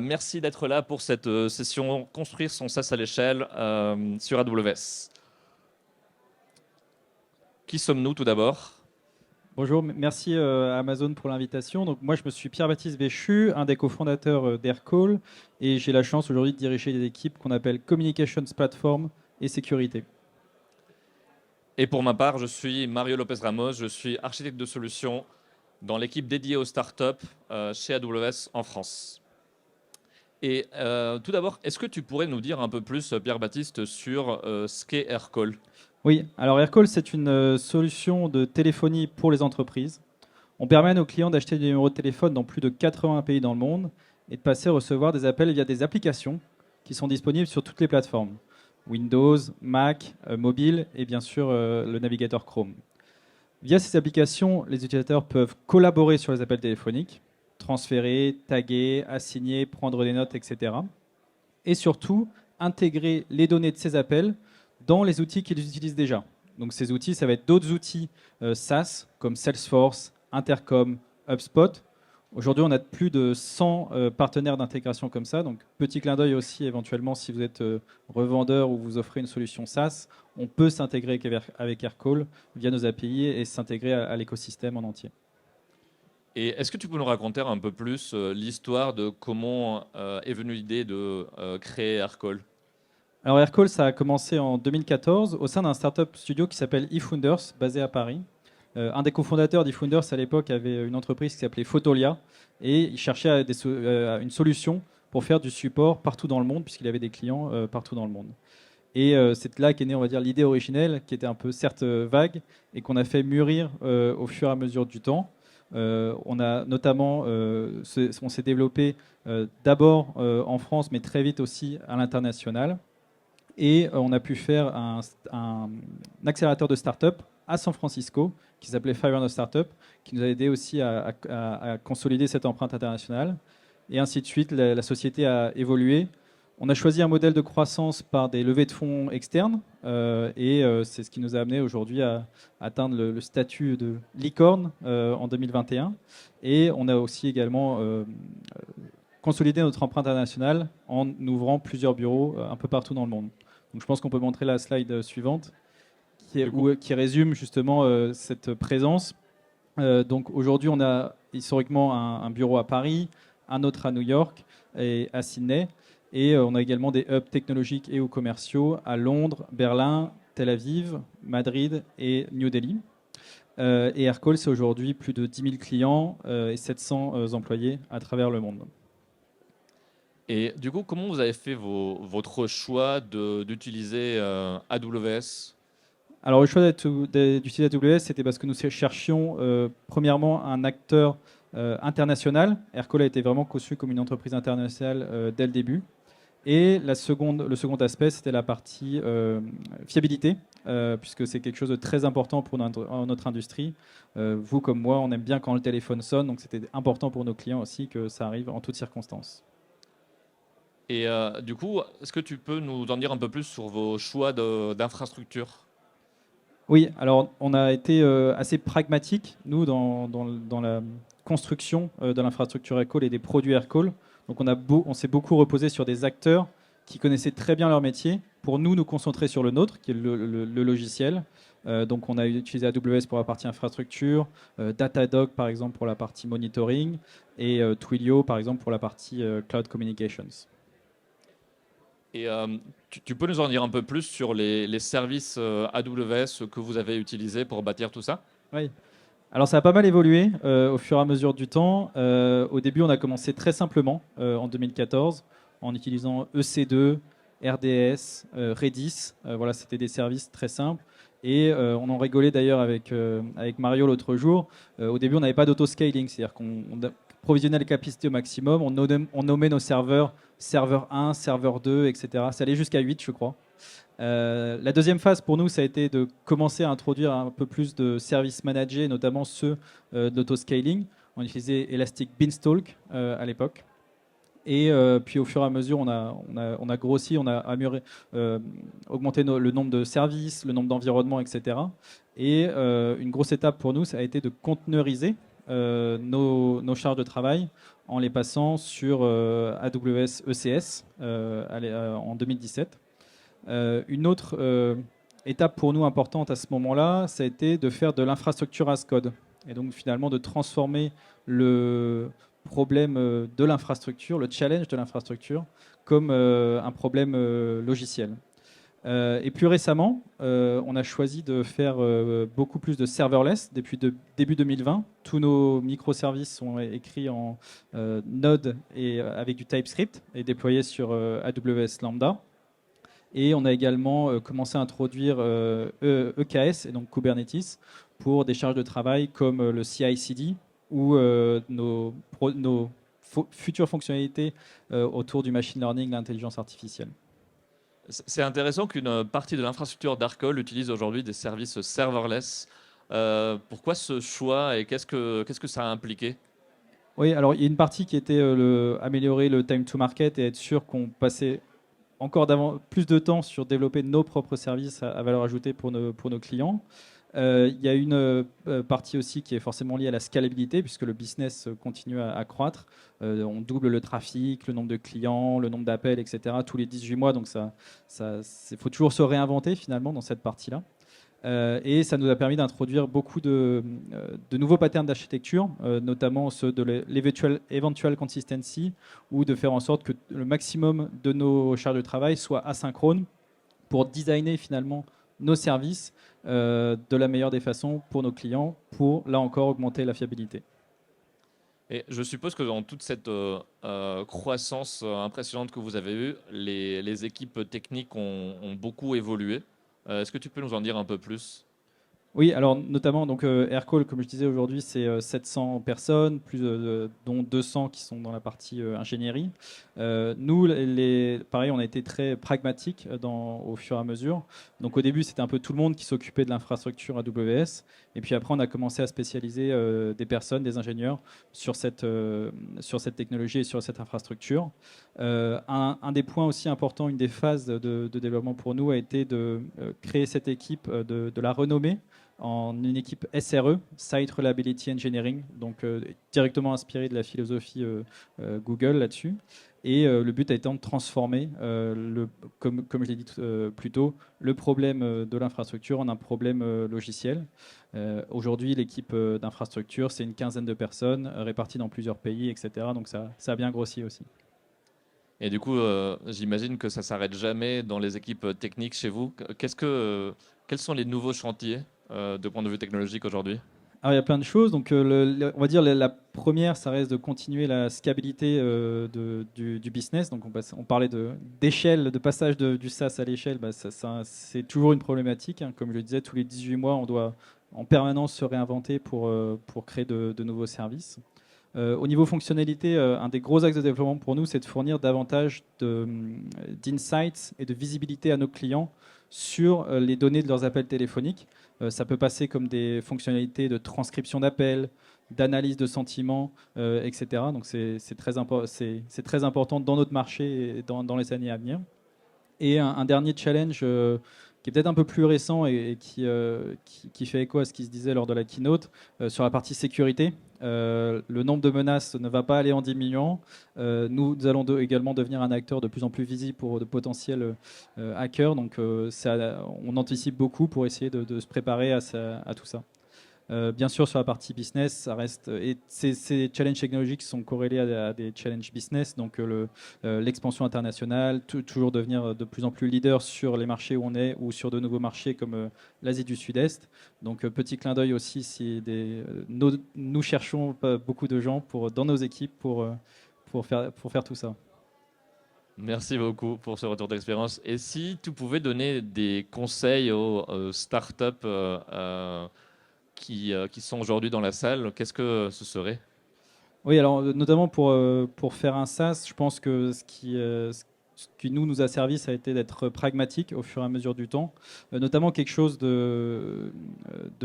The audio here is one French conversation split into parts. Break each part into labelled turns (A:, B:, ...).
A: Merci d'être là pour cette session Construire son SaaS à l'échelle sur AWS. Qui sommes-nous tout d'abord?
B: Bonjour, merci à Amazon pour l'invitation. Donc moi je me suis Pierre-Baptiste Béchu, un des cofondateurs d'Aircall, et j'ai la chance aujourd'hui de diriger des équipes qu'on appelle Communications Platform et Sécurité.
A: Et pour ma part, je suis Mario Lopez Ramos, je suis architecte de solutions dans l'équipe dédiée aux startups chez AWS en France. Et tout d'abord, est-ce que tu pourrais nous dire un peu plus, Pierre-Baptiste, sur ce qu'est Aircall?
B: Oui, alors Aircall c'est une solution de téléphonie pour les entreprises. On permet à nos clients d'acheter des numéros de téléphone dans plus de 80 pays dans le monde et de passer à recevoir des appels via des applications qui sont disponibles sur toutes les plateformes. Windows, Mac, mobile et bien sûr le navigateur Chrome. Via ces applications, les utilisateurs peuvent collaborer sur les appels téléphoniques, transférer, taguer, assigner, prendre des notes, etc. Et surtout, intégrer les données de ces appels dans les outils qu'ils utilisent déjà. Donc ces outils, ça va être d'autres outils SaaS comme Salesforce, Intercom, HubSpot. Aujourd'hui, on a plus de 100 partenaires d'intégration comme ça. Donc petit clin d'œil aussi, éventuellement, si vous êtes revendeur ou vous offrez une solution SaaS, on peut s'intégrer avec Aircall via nos API et s'intégrer à l'écosystème en entier.
A: Et est-ce que tu peux nous raconter un peu plus l'histoire de comment est venue l'idée de créer Aircall?
B: Alors Aircall, ça a commencé en 2014 au sein d'un startup studio qui s'appelle eFounders, basé à Paris. Un des cofondateurs d'eFounders à l'époque avait une entreprise qui s'appelait Photolia et il cherchait une solution pour faire du support partout dans le monde puisqu'il avait des clients partout dans le monde. Et c'est là qu'est née, on va dire, l'idée originelle qui était un peu certes vague et qu'on a fait mûrir au fur et à mesure du temps. On a notamment, on s'est développé d'abord en France, mais très vite aussi à l'international. Et on a pu faire un accélérateur de start-up à San Francisco qui s'appelait 500 Startup, qui nous a aidé aussi à consolider cette empreinte internationale. Et ainsi de suite, la société a évolué. On a choisi un modèle de croissance par des levées de fonds externes et c'est ce qui nous a amené aujourd'hui à atteindre le statut de licorne en 2021. Et on a aussi également consolidé notre empreinte internationale en ouvrant plusieurs bureaux un peu partout dans le monde. Donc je pense qu'on peut montrer la slide suivante qui résume justement cette présence. Donc aujourd'hui, on a historiquement un bureau à Paris, un autre à New York et à Sydney. Et on a également des hubs technologiques et ou commerciaux à Londres, Berlin, Tel Aviv, Madrid et New Delhi. Et Aircall, c'est aujourd'hui plus de 10 000 clients et 700 employés à travers le monde.
A: Et du coup, comment vous avez fait votre choix d'utiliser AWS?
B: Alors le choix d'utiliser AWS, c'était parce que nous cherchions premièrement un acteur international. Aircall a été vraiment conçu comme une entreprise internationale dès le début. Et le second aspect, c'était la partie fiabilité, puisque c'est quelque chose de très important pour notre industrie. Vous comme moi, on aime bien quand le téléphone sonne, donc c'était important pour nos clients aussi que ça arrive en toutes circonstances.
A: Et du coup, est-ce que tu peux nous en dire un peu plus sur vos choix d'infrastructure?
B: Oui, alors on a été assez pragmatique, nous, dans la construction de l'infrastructure Aircall et des produits Aircall. Donc on s'est beaucoup reposé sur des acteurs qui connaissaient très bien leur métier pour nous concentrer sur le nôtre, qui est le logiciel. Donc on a utilisé AWS pour la partie infrastructure, Datadog par exemple pour la partie monitoring et Twilio par exemple pour la partie cloud communications.
A: Et tu peux nous en dire un peu plus sur les services AWS que vous avez utilisés pour bâtir tout ça?
B: Oui. Alors ça a pas mal évolué au fur et à mesure du temps. Au début, on a commencé très simplement en 2014 en utilisant EC2, RDS, Redis. Voilà, c'était des services très simples. Et on en rigolait d'ailleurs avec Mario l'autre jour. Au début, on n'avait pas d'auto-scaling, c'est-à-dire qu'on provisionnait les capacités au maximum. On nommait nos serveurs serveur 1, serveur 2, etc. Ça allait jusqu'à 8, je crois. La deuxième phase pour nous, ça a été de commencer à introduire un peu plus de services managés, notamment ceux d'autoscaling. On utilisait Elastic Beanstalk à l'époque. Et puis au fur et à mesure, on a grossi, on a augmenté le nombre de services, le nombre d'environnements, etc. Et une grosse étape pour nous, ça a été de conteneuriser nos charges de travail en les passant sur AWS ECS en 2017. Une autre étape pour nous importante à ce moment-là, ça a été de faire de l'infrastructure as code. Et donc finalement de transformer le problème de l'infrastructure, le challenge de l'infrastructure, comme un problème logiciel. Et plus récemment, on a choisi de faire beaucoup plus de serverless depuis début 2020. Tous nos microservices sont écrits en Node et avec du TypeScript et déployés sur AWS Lambda. Et on a également commencé à introduire EKS, et donc Kubernetes, pour des charges de travail comme le CI/CD ou nos futures fonctionnalités autour du machine learning, l'intelligence artificielle.
A: C'est intéressant qu'une partie de l'infrastructure d'Arcol utilise aujourd'hui des services serverless. Pourquoi ce choix et qu'est-ce que ça a impliqué?
B: Oui, alors il y a une partie qui était améliorer le time to market et être sûr qu'on passait encore plus de temps sur développer nos propres services à valeur ajoutée pour nos clients. Il y a une partie aussi qui est forcément liée à la scalabilité, puisque le business continue à croître. On double le trafic, le nombre de clients, le nombre d'appels, etc. tous les 18 mois. Donc faut toujours se réinventer finalement dans cette partie-là. Et ça nous a permis d'introduire beaucoup de nouveaux patterns d'architecture, notamment ceux de l'eventual consistency, ou de faire en sorte que le maximum de nos charges de travail soient asynchrones pour designer finalement nos services de la meilleure des façons pour nos clients, pour là encore augmenter la fiabilité.
A: Et je suppose que dans toute cette croissance impressionnante que vous avez eue, les équipes techniques ont beaucoup évolué. Est-ce que tu peux nous en dire un peu plus?
B: Oui, alors notamment donc Aircall, comme je disais aujourd'hui, c'est 700 personnes, dont 200 qui sont dans la partie ingénierie. Nous, pareil, on a été très pragmatiques au fur et à mesure. Donc au début, c'était un peu tout le monde qui s'occupait de l'infrastructure AWS, et puis après, on a commencé à spécialiser des personnes, des ingénieurs sur cette technologie et sur cette infrastructure. Un des points aussi importants, une des phases de développement pour nous a été de créer cette équipe, de la renommer en une équipe SRE, Site Reliability Engineering, donc directement inspiré de la philosophie Google là-dessus. Et le but étant de transformer, comme je l'ai dit plus tôt, le problème de l'infrastructure en un problème logiciel. Aujourd'hui, l'équipe d'infrastructure, c'est une quinzaine de personnes réparties dans plusieurs pays, etc. Donc ça a bien grossi aussi.
A: Et du coup, j'imagine que ça s'arrête jamais dans les équipes techniques chez vous. Quels sont les nouveaux chantiers de point de vue technologique aujourd'hui?
B: Alors, il y a plein de choses. Donc, on va dire la première, ça reste de continuer la scalabilité du business. Donc, on parlait d'échelle, de passage du SaaS à l'échelle. Bah, c'est toujours une problématique, hein. Comme je le disais, tous les 18 mois, on doit en permanence se réinventer pour créer de nouveaux services. Au niveau fonctionnalité, un des gros axes de développement pour nous, c'est de fournir davantage d'insights et de visibilité à nos clients sur les données de leurs appels téléphoniques. Ça peut passer comme des fonctionnalités de transcription d'appels, d'analyse de sentiments, etc. Donc c'est très important dans notre marché et dans les années à venir. Et un dernier challenge qui est peut-être un peu plus récent et qui fait écho à ce qui se disait lors de la keynote sur la partie sécurité. Le nombre de menaces ne va pas aller en diminuant. Nous allons également devenir un acteur de plus en plus visible pour de potentiels hackers. Donc on anticipe beaucoup pour essayer de se préparer à tout ça. Bien sûr, sur la partie business, ça reste. Et ces challenges technologiques sont corrélés à des challenges business, donc l'expansion internationale, toujours devenir de plus en plus leader sur les marchés où on est ou sur de nouveaux marchés comme l'Asie du Sud-Est. Donc, petit clin d'œil aussi, si nous cherchons beaucoup de gens dans nos équipes pour faire tout ça.
A: Merci beaucoup pour ce retour d'expérience. Et si tu pouvais donner des conseils aux startups qui sont aujourd'hui dans la salle, qu'est-ce que ce serait?
B: Oui, alors notamment pour faire un SaaS, je pense que ce qui nous a servi, ça a été d'être pragmatique au fur et à mesure du temps. Notamment quelque chose de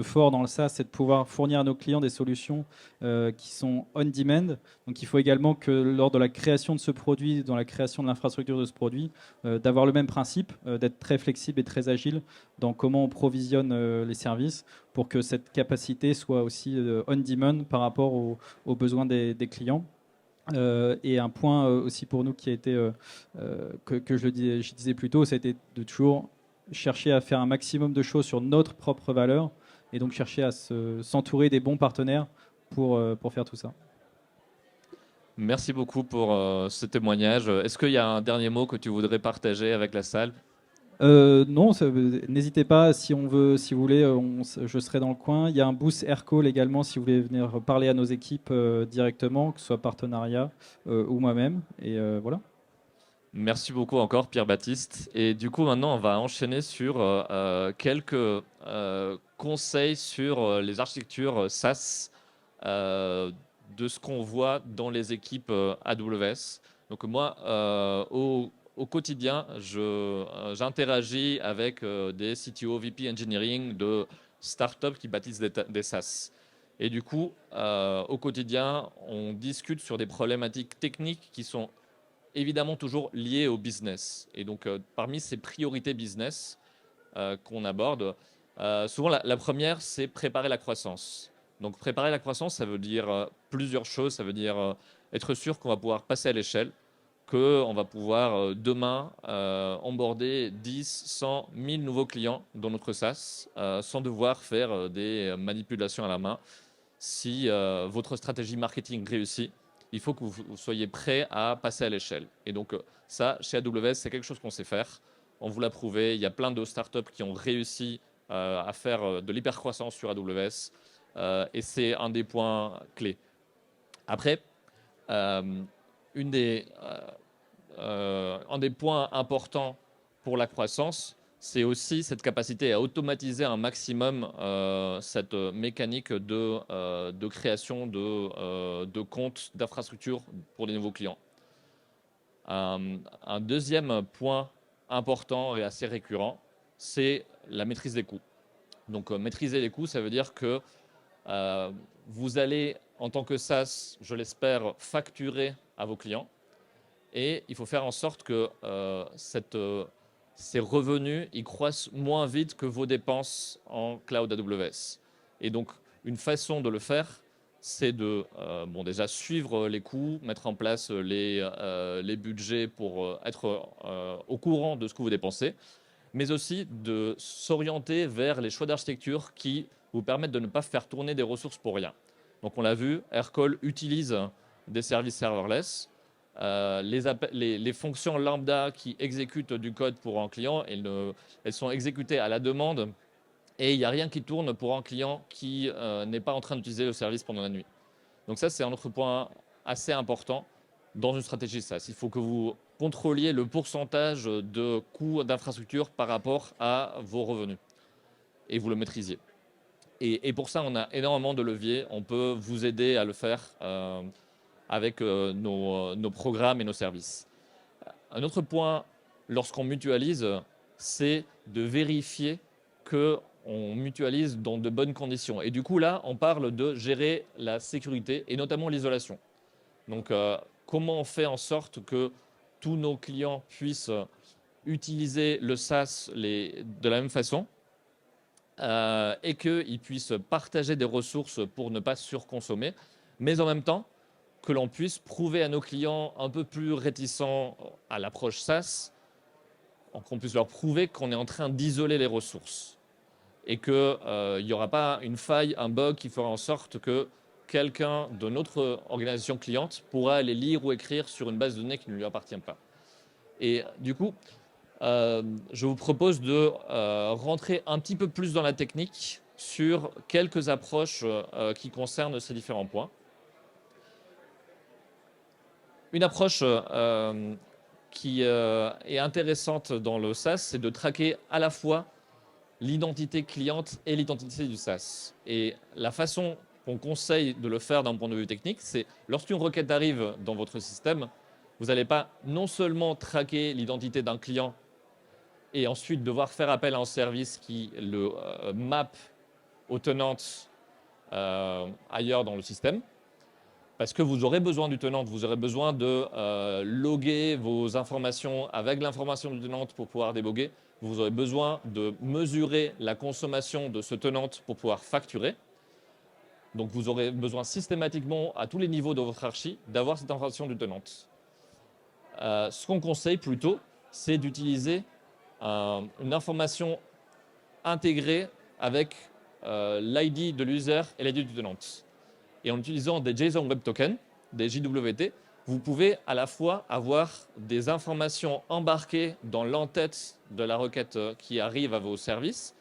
B: fort dans le SaaS, c'est de pouvoir fournir à nos clients des solutions qui sont on-demand. Donc il faut également que lors de la création de ce produit, dans la création de l'infrastructure de ce produit, d'avoir le même principe, d'être très flexible et très agile dans comment on provisionne les services pour que cette capacité soit aussi on-demand par rapport aux besoins des clients. Et un point aussi pour nous qui a été, que je disais plus tôt, ça a été de toujours chercher à faire un maximum de choses sur notre propre valeur et donc chercher à s'entourer des bons partenaires pour faire tout ça.
A: Merci beaucoup pour ce témoignage. Est-ce qu'il y a un dernier mot que tu voudrais partager avec la salle?
B: Non, n'hésitez pas si on veut, si vous voulez, je serai dans le coin. Il y a un booth Aircall également si vous voulez venir parler à nos équipes directement, que ce soit partenariat ou moi-même. Et voilà.
A: Merci beaucoup encore, Pierre-Baptiste. Et du coup, maintenant, on va enchaîner sur quelques conseils sur les architectures SaaS de ce qu'on voit dans les équipes AWS. Donc moi, au quotidien, j'interagis avec des CTO, VP Engineering de startups qui bâtissent des SaaS. Et du coup, au quotidien, on discute sur des problématiques techniques qui sont évidemment toujours liées au business. Et donc, parmi ces priorités business qu'on aborde, souvent la première, c'est préparer la croissance. Donc, préparer la croissance, ça veut dire plusieurs choses. Ça veut dire être sûr qu'on va pouvoir passer à l'échelle, qu'on va pouvoir demain onboarder 10, 100, 1000 nouveaux clients dans notre SaaS sans devoir faire des manipulations à la main. Si votre stratégie marketing réussit, il faut que vous soyez prêt à passer à l'échelle. Et donc ça, chez AWS, c'est quelque chose qu'on sait faire. On vous l'a prouvé. Il y a plein de startups qui ont réussi à faire de l'hypercroissance sur AWS. Et c'est un des points clés. Après, euh, un des points importants pour la croissance, c'est aussi cette capacité à automatiser un maximum cette mécanique de création de comptes, d'infrastructures pour des nouveaux clients. Un deuxième point important et assez récurrent, c'est la maîtrise des coûts. Donc maîtriser les coûts, ça veut dire que vous allez, en tant que SaaS, je l'espère, facturer à vos clients. Et il faut faire en sorte que ces revenus ils croissent moins vite que vos dépenses en cloud AWS. Et donc, une façon de le faire, c'est de déjà suivre les coûts, mettre en place les budgets pour être au courant de ce que vous dépensez, mais aussi de s'orienter vers les choix d'architecture qui vous permettent de ne pas faire tourner des ressources pour rien. Donc, on l'a vu, Aircall utilise des services serverless. Les fonctions lambda qui exécutent du code pour un client, elles sont exécutées à la demande et il n'y a rien qui tourne pour un client qui n'est pas en train d'utiliser le service pendant la nuit. Donc ça, c'est un autre point assez important dans une stratégie SaaS. Il faut que vous contrôliez le pourcentage de coûts d'infrastructure par rapport à vos revenus et vous le maîtrisiez. Et pour ça, on a énormément de leviers. On peut vous aider à le faire avec nos programmes et nos services. Un autre point, lorsqu'on mutualise, c'est de vérifier qu'on mutualise dans de bonnes conditions. Et du coup, là, on parle de gérer la sécurité et notamment l'isolation. Donc, comment on fait en sorte que tous nos clients puissent utiliser le SaaS de la même façon et qu'ils puissent partager des ressources pour ne pas surconsommer, mais en même temps, que l'on puisse prouver à nos clients un peu plus réticents à l'approche SaaS, qu'on puisse leur prouver qu'on est en train d'isoler les ressources et qu'il n'y aura pas une faille, un bug qui fera en sorte que quelqu'un de notre organisation cliente pourra les lire ou écrire sur une base de données qui ne lui appartient pas. Et du coup, je vous propose de rentrer un petit peu plus dans la technique sur quelques approches qui concernent ces différents points. Une approche qui est intéressante dans le SaaS, c'est de traquer à la fois l'identité cliente et l'identité du SaaS. Et la façon qu'on conseille de le faire d'un point de vue technique, c'est lorsqu'une requête arrive dans votre système, vous n'allez pas non seulement traquer l'identité d'un client et ensuite devoir faire appel à un service qui le map aux tenantes ailleurs dans le système, parce que vous aurez besoin du tenant, vous aurez besoin de loguer vos informations avec l'information du tenant pour pouvoir déboguer. Vous aurez besoin de mesurer la consommation de ce tenant pour pouvoir facturer. Donc vous aurez besoin systématiquement, à tous les niveaux de votre archi, d'avoir cette information du tenant. Ce qu'on conseille plutôt, c'est d'utiliser une information intégrée avec l'ID de l'user et l'ID du tenant. Et en utilisant des JSON Web Tokens, des JWT, vous pouvez à la fois avoir des informations embarquées dans l'entête de la requête qui arrive à vos services,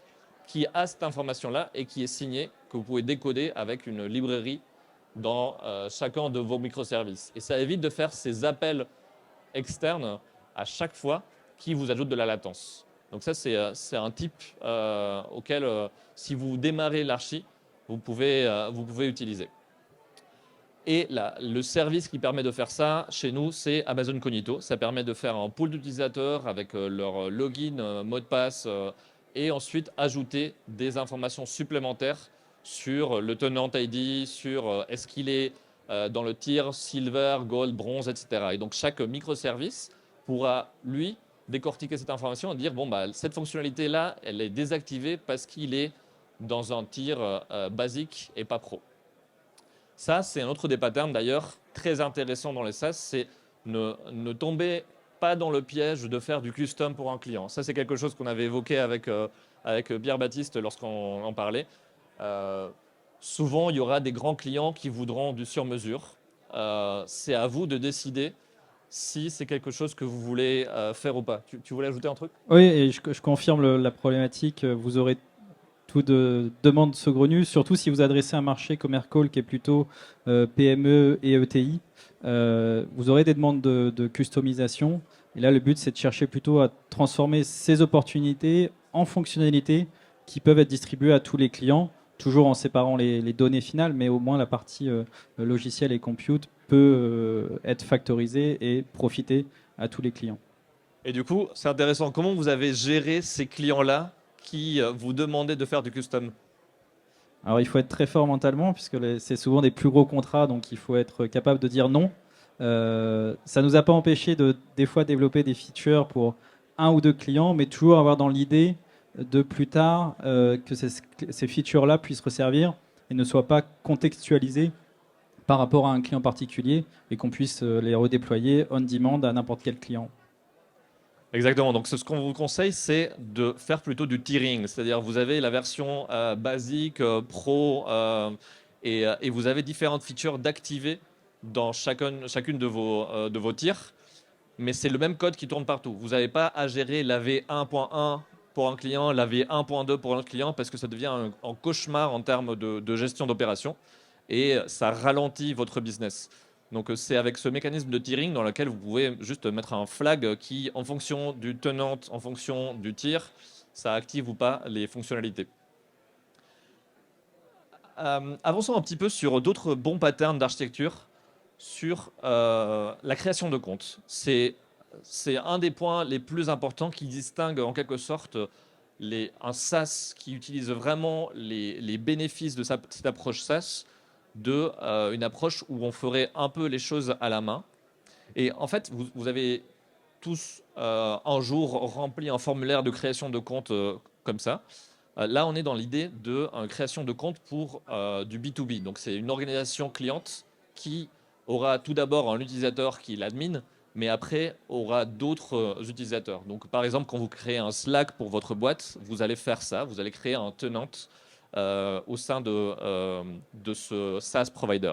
A: qui a cette information-là et qui est signée, que vous pouvez décoder avec une librairie dans chacun de vos microservices. Et ça évite de faire ces appels externes à chaque fois qui vous ajoutent de la latence. Donc ça, c'est un type auquel, si vous démarrez l'archi, vous pouvez utiliser. Et le service qui permet de faire ça, chez nous, c'est Amazon Cognito. Ça permet de faire un pool d'utilisateurs avec leur login, mot de passe, et ensuite ajouter des informations supplémentaires sur le tenant ID, sur est-ce qu'il est dans le tier silver, gold, bronze, etc. Et donc chaque microservice pourra, lui, décortiquer cette information et dire, bon, bah, cette fonctionnalité-là, elle est désactivée parce qu'il est dans un tier basique et pas pro. Ça, c'est un autre des patterns d'ailleurs très intéressant dans les SaaS, c'est ne tomber pas dans le piège de faire du custom pour un client. Ça, c'est quelque chose qu'on avait évoqué avec Pierre-Baptiste lorsqu'on en parlait. Souvent, il y aura des grands clients qui voudront du sur-mesure. C'est à vous de décider si c'est quelque chose que vous voulez faire ou pas. Tu voulais ajouter un truc?
B: Oui, et je confirme la problématique. Vous aurez tout de demandes saugrenues, surtout si vous adressez un marché comme Aircall qui est plutôt PME et ETI. Vous aurez des demandes de customisation. Et là, le but, c'est de chercher plutôt à transformer ces opportunités en fonctionnalités qui peuvent être distribuées à tous les clients, toujours en séparant les données finales, mais au moins la partie logiciel et compute peut être factorisée et profiter à tous les clients.
A: Et du coup, c'est intéressant. Comment vous avez géré ces clients-là qui vous demandaient de faire du custom?
B: Alors il faut être très fort mentalement puisque c'est souvent des plus gros contrats, donc il faut être capable de dire non. Ça nous a pas empêché de des fois développer des features pour un ou deux clients, mais toujours avoir dans l'idée de plus tard que ces features-là puissent resservir et ne soient pas contextualisées par rapport à un client particulier et qu'on puisse les redéployer on demand à n'importe quel client.
A: Exactement. Donc, ce qu'on vous conseille, c'est de faire plutôt du tiering. C'est-à-dire, vous avez la version basique, pro, et vous avez différentes features d'activer dans chacune de vos tiers. Mais c'est le même code qui tourne partout. Vous n'avez pas à gérer la V1.1 pour un client, la V1.2 pour un autre client, parce que ça devient un cauchemar en termes de gestion d'opération. Et ça ralentit votre business. Donc c'est avec ce mécanisme de tiering dans lequel vous pouvez juste mettre un flag qui, en fonction du tenant, en fonction du tier, ça active ou pas les fonctionnalités. Avançons un petit peu sur d'autres bons patterns d'architecture, sur la création de comptes. C'est un des points les plus importants qui distingue en quelque sorte un SaaS qui utilise vraiment les bénéfices de cette approche SaaS de une approche où on ferait un peu les choses à la main. Et en fait, vous avez tous un jour rempli un formulaire de création de compte comme ça. Là, on est dans l'idée de création de compte pour du B2B. Donc, c'est une organisation cliente qui aura tout d'abord un utilisateur qui l'admin, mais après aura d'autres utilisateurs. Donc, par exemple, quand vous créez un Slack pour votre boîte, vous allez faire ça. Vous allez créer un tenant au sein de ce SaaS provider.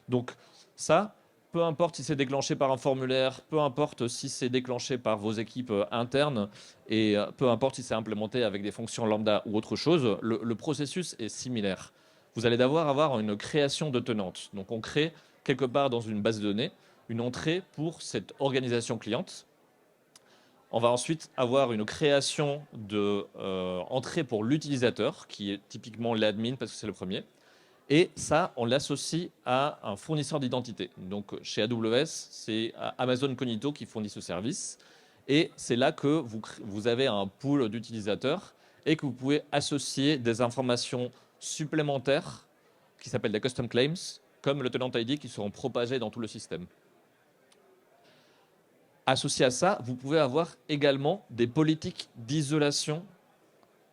A: Donc ça, peu importe si c'est déclenché par un formulaire, peu importe si c'est déclenché par vos équipes internes, et peu importe si c'est implémenté avec des fonctions lambda ou autre chose, le processus est similaire. Vous allez d'abord avoir une création de tenante. Donc on crée quelque part dans une base de données une entrée pour cette organisation cliente. On va ensuite avoir une création d'entrée pour l'utilisateur, qui est typiquement l'admin parce que c'est le premier. Et ça, on l'associe à un fournisseur d'identité. Donc chez AWS, c'est Amazon Cognito qui fournit ce service. Et c'est là que vous avez un pool d'utilisateurs et que vous pouvez associer des informations supplémentaires qui s'appellent des custom claims, comme le tenant ID, qui seront propagés dans tout le système. Associé à ça, vous pouvez avoir également des politiques d'isolation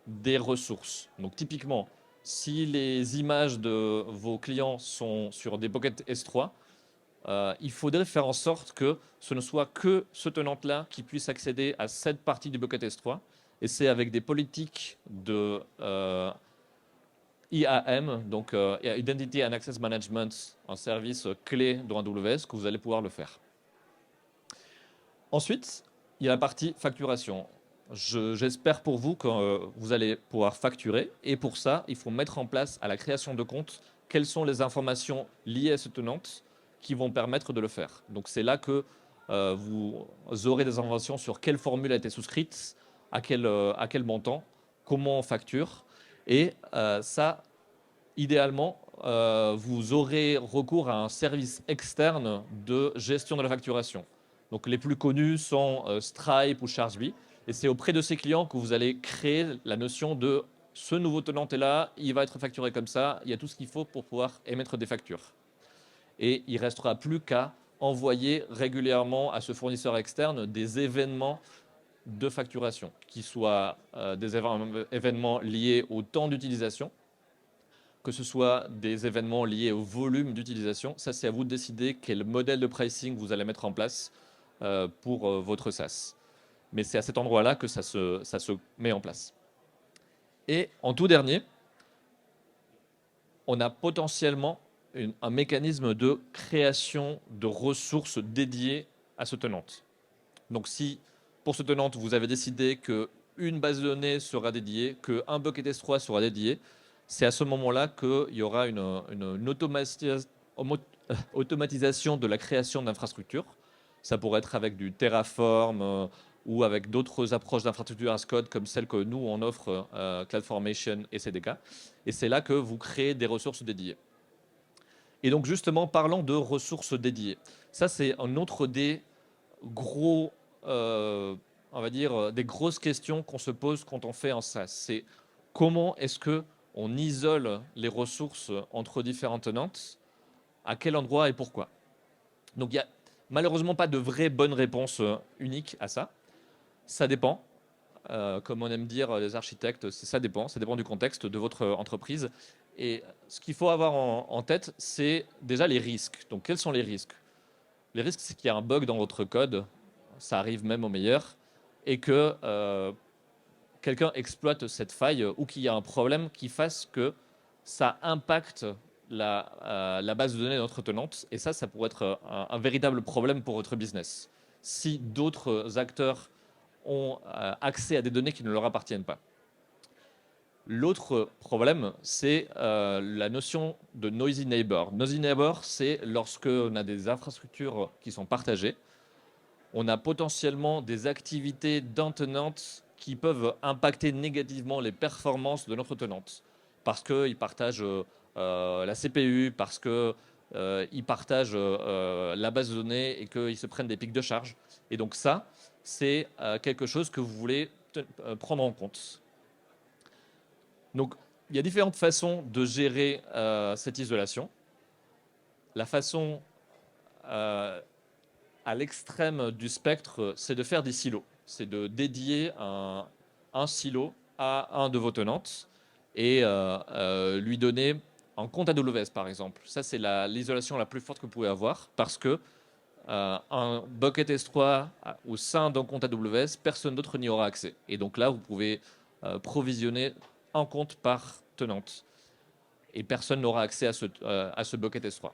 A: des ressources. Donc typiquement, si les images de vos clients sont sur des buckets S3, il faudrait faire en sorte que ce ne soit que ce tenant-là qui puisse accéder à cette partie du bucket S3. Et c'est avec des politiques de IAM, donc Identity and Access Management, un service clé dans AWS, que vous allez pouvoir le faire. Ensuite, il y a la partie facturation. J'espère pour vous que vous allez pouvoir facturer. Et pour ça, il faut mettre en place à la création de compte quelles sont les informations liées à ce tenante qui vont permettre de le faire. Donc c'est là que vous aurez des informations sur quelle formule a été souscrite, à quel montant, comment on facture. Et ça, idéalement, vous aurez recours à un service externe de gestion de la facturation. Donc les plus connus sont Stripe ou Chargebee. Et c'est auprès de ces clients que vous allez créer la notion de ce nouveau tenant est là, il va être facturé comme ça, il y a tout ce qu'il faut pour pouvoir émettre des factures. Et il ne restera plus qu'à envoyer régulièrement à ce fournisseur externe des événements de facturation, qui soient des événements liés au temps d'utilisation, que ce soit des événements liés au volume d'utilisation. Ça, c'est à vous de décider quel modèle de pricing vous allez mettre en place pour votre SaaS. Mais c'est à cet endroit-là que ça se met en place. Et en tout dernier, on a potentiellement un mécanisme de création de ressources dédiées à ce tenante. Donc si pour ce tenante, vous avez décidé qu'une base de données sera dédiée, qu'un bucket S3 sera dédié, c'est à ce moment-là qu'il y aura une automatisation de la création d'infrastructures. Ça pourrait être avec du Terraform ou avec d'autres approches d'infrastructure as code comme celles que nous, on offre, CloudFormation et CDK. Et c'est là que vous créez des ressources dédiées. Et donc justement, parlons de ressources dédiées. Ça, c'est un autre des gros, on va dire, des grosses questions qu'on se pose quand on fait un SaaS. C'est comment est-ce que on isole les ressources entre différentes tenantes, à quel endroit et pourquoi. Donc il n'y a malheureusement pas de vraie bonne réponse unique à ça. Ça dépend. Comme on aime dire les architectes, ça dépend du contexte de votre entreprise. Et ce qu'il faut avoir en tête, c'est déjà les risques. Donc quels sont les risques? Les risques, c'est qu'il y a un bug dans votre code, ça arrive même au meilleur, et que quelqu'un exploite cette faille ou qu'il y a un problème qui fasse que ça impacte la base de données de notre tenante. Et ça pourrait être un véritable problème pour votre business. Si d'autres acteurs ont accès à des données qui ne leur appartiennent pas. L'autre problème, c'est la notion de noisy neighbor. Noisy neighbor, c'est lorsque on a des infrastructures qui sont partagées, on a potentiellement des activités d'un tenante qui peuvent impacter négativement les performances de notre tenante. Parce qu'ils partagent la CPU, parce qu'ils partagent la base de données et qu'ils se prennent des pics de charge. Et donc ça, c'est quelque chose que vous voulez prendre en compte. Donc, il y a différentes façons de gérer cette isolation. La façon à l'extrême du spectre, c'est de faire des silos. C'est de dédier un silo à un de vos tenantes et lui donner un compte AWS, par exemple. Ça, c'est l'isolation la plus forte que vous pouvez avoir parce que un bucket S3 au sein d'un compte AWS, personne d'autre n'y aura accès. Et donc là, vous pouvez provisionner un compte par tenante. Et personne n'aura accès à ce bucket S3.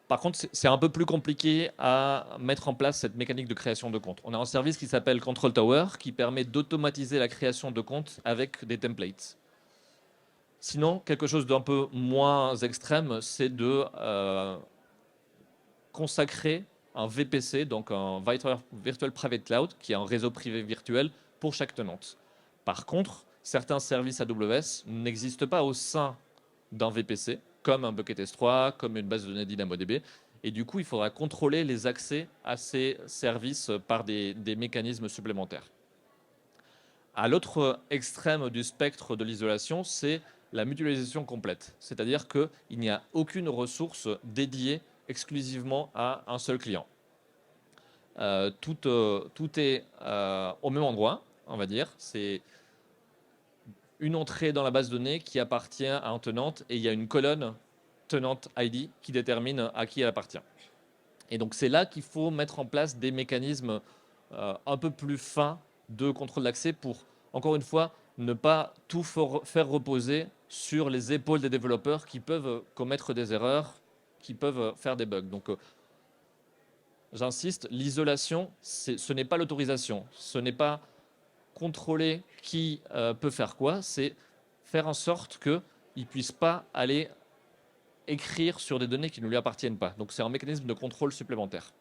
A: Par contre, c'est un peu plus compliqué à mettre en place cette mécanique de création de compte. On a un service qui s'appelle Control Tower qui permet d'automatiser la création de comptes avec des templates. Sinon, quelque chose d'un peu moins extrême, c'est de consacrer un VPC, donc un Virtual Private Cloud, qui est un réseau privé virtuel pour chaque tenante. Par contre, certains services AWS n'existent pas au sein d'un VPC, comme un bucket S3, comme une base de données DynamoDB. Et du coup, il faudra contrôler les accès à ces services par des mécanismes supplémentaires. À l'autre extrême du spectre de l'isolation, c'est la mutualisation complète. C'est-à-dire qu'il n'y a aucune ressource dédiée exclusivement à un seul client. Tout est au même endroit, on va dire. C'est une entrée dans la base de données qui appartient à un tenante et il y a une colonne tenante ID qui détermine à qui elle appartient. Et donc c'est là qu'il faut mettre en place des mécanismes un peu plus fins de contrôle d'accès pour, encore une fois, ne pas tout faire reposer sur les épaules des développeurs qui peuvent commettre des erreurs, qui peuvent faire des bugs. Donc j'insiste, l'isolation, ce n'est pas l'autorisation, ce n'est pas contrôler qui peut faire quoi, c'est faire en sorte qu'il ne puisse pas aller écrire sur des données qui ne lui appartiennent pas. Donc c'est un mécanisme de contrôle supplémentaire.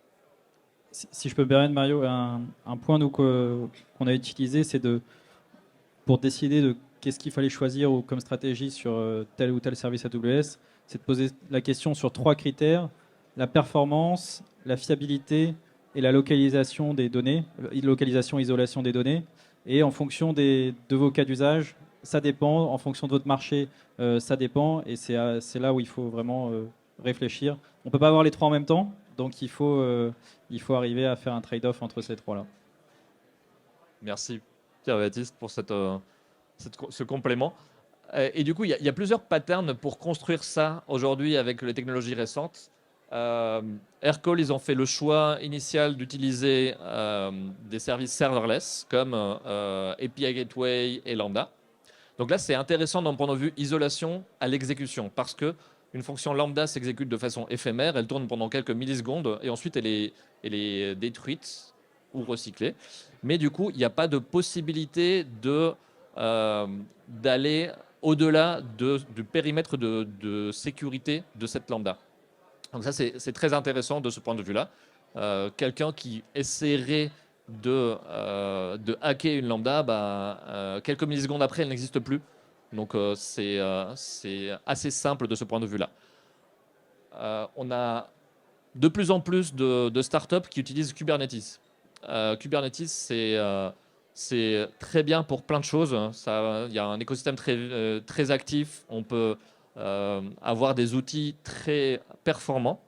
B: Si je peux me permettre, Mario, un point qu'on a utilisé, c'est pour décider de qu'est-ce qu'il fallait choisir ou comme stratégie sur tel ou tel service AWS, c'est de poser la question sur 3 critères: la performance, la fiabilité et la localisation des données, localisation, isolation des données. Et en fonction de vos cas d'usage, ça dépend. En fonction de votre marché, ça dépend. Et c'est là où il faut vraiment réfléchir. On ne peut pas avoir les 3 en même temps, donc il faut arriver à faire un trade-off entre ces 3-là.
A: Merci Pierre-Baptiste pour ce complément. Et du coup, il y a plusieurs patterns pour construire ça aujourd'hui avec les technologies récentes. Aircall, ils ont fait le choix initial d'utiliser des services serverless comme API Gateway et Lambda. Donc là, c'est intéressant d'un point de vue isolation à l'exécution parce que une fonction lambda s'exécute de façon éphémère, elle tourne pendant quelques millisecondes et ensuite elle est détruite ou recyclée. Mais du coup, il n'y a pas de possibilité d'aller au-delà du périmètre de sécurité de cette lambda. Donc ça, c'est très intéressant de ce point de vue-là. Quelqu'un qui essaierait de hacker une lambda, quelques millisecondes après, elle n'existe plus. Donc c'est assez simple de ce point de vue-là. On a de plus en plus de startups qui utilisent Kubernetes. Kubernetes, c'est très bien pour plein de choses. Il y a un écosystème très actif. On peut avoir des outils très performants.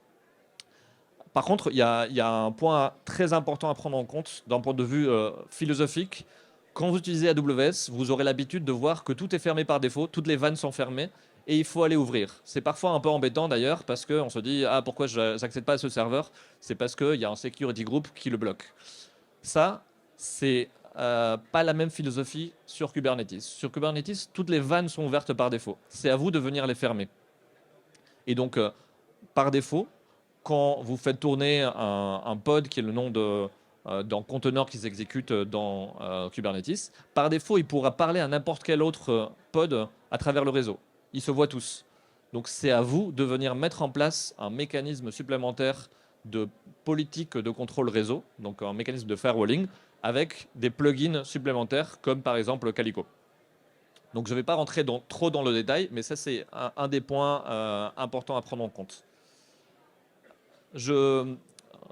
A: Par contre, il y a un point très important à prendre en compte d'un point de vue philosophique. Quand vous utilisez AWS, vous aurez l'habitude de voir que tout est fermé par défaut, toutes les vannes sont fermées et il faut aller ouvrir. C'est parfois un peu embêtant d'ailleurs parce qu'on se dit ah pourquoi je n'accède pas à ce serveur? C'est parce qu'il y a un security group qui le bloque. Ça, c'est pas la même philosophie sur Kubernetes. Sur Kubernetes, toutes les vannes sont ouvertes par défaut. C'est à vous de venir les fermer. Et donc, par défaut, quand vous faites tourner un pod qui est le nom d'un conteneur qui s'exécute dans Kubernetes, par défaut, il pourra parler à n'importe quel autre pod à travers le réseau. Ils se voient tous. Donc c'est à vous de venir mettre en place un mécanisme supplémentaire de politique de contrôle réseau, donc un mécanisme de firewalling, avec des plugins supplémentaires comme par exemple Calico. Donc je ne vais pas rentrer trop dans le détail, mais ça c'est un des points importants à prendre en compte. Je ne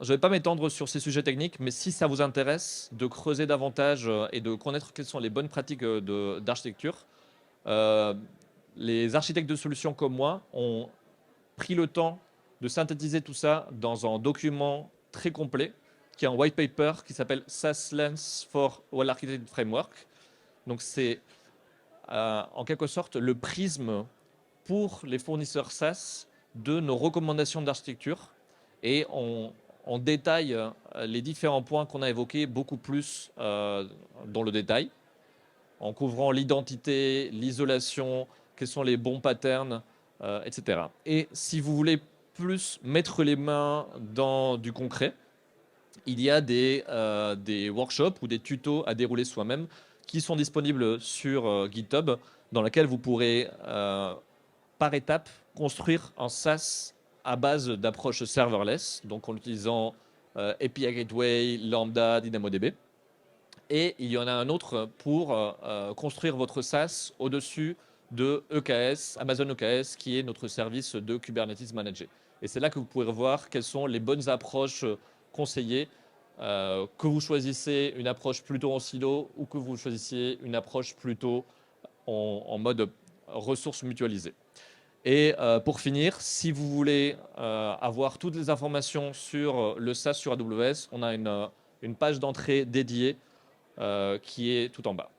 A: vais pas m'étendre sur ces sujets techniques, mais si ça vous intéresse de creuser davantage et de connaître quelles sont les bonnes pratiques d'architecture, les architectes de solutions comme moi ont pris le temps de synthétiser tout ça dans un document très complet, qui est un white paper qui s'appelle SaaS Lens for Well Architected Framework. Donc c'est en quelque sorte le prisme pour les fournisseurs SaaS de nos recommandations d'architecture et on détaille les différents points qu'on a évoqués beaucoup plus dans le détail, en couvrant l'identité, l'isolation, quels sont les bons patterns, etc. Et si vous voulez plus mettre les mains dans du concret, il y a des workshops ou des tutos à dérouler soi-même qui sont disponibles sur GitHub, dans lesquels vous pourrez, par étape, construire un SaaS à base d'approche serverless, donc en utilisant API Gateway, Lambda, DynamoDB. Et il y en a un autre pour construire votre SaaS au-dessus de EKS, Amazon EKS, qui est notre service de Kubernetes Manager. Et c'est là que vous pourrez voir quelles sont les bonnes approches conseillées, que vous choisissez une approche plutôt en silo ou que vous choisissiez une approche plutôt en mode ressources mutualisées. Et pour finir, si vous voulez avoir toutes les informations sur le SaaS sur AWS, on a une page d'entrée dédiée qui est tout en bas.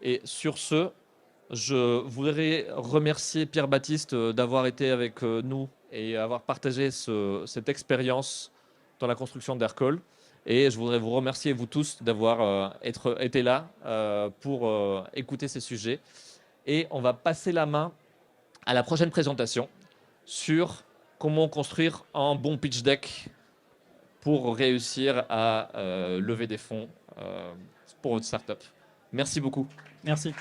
A: Et sur ce, Je voudrais remercier Pierre-Baptiste d'avoir été avec nous et avoir partagé cette expérience dans la construction d'Aircall. Et je voudrais vous remercier, vous tous, d'avoir été là pour écouter ces sujets. Et on va passer la main à la prochaine présentation sur comment construire un bon pitch deck pour réussir à lever des fonds pour votre startup. Merci beaucoup.
B: Merci.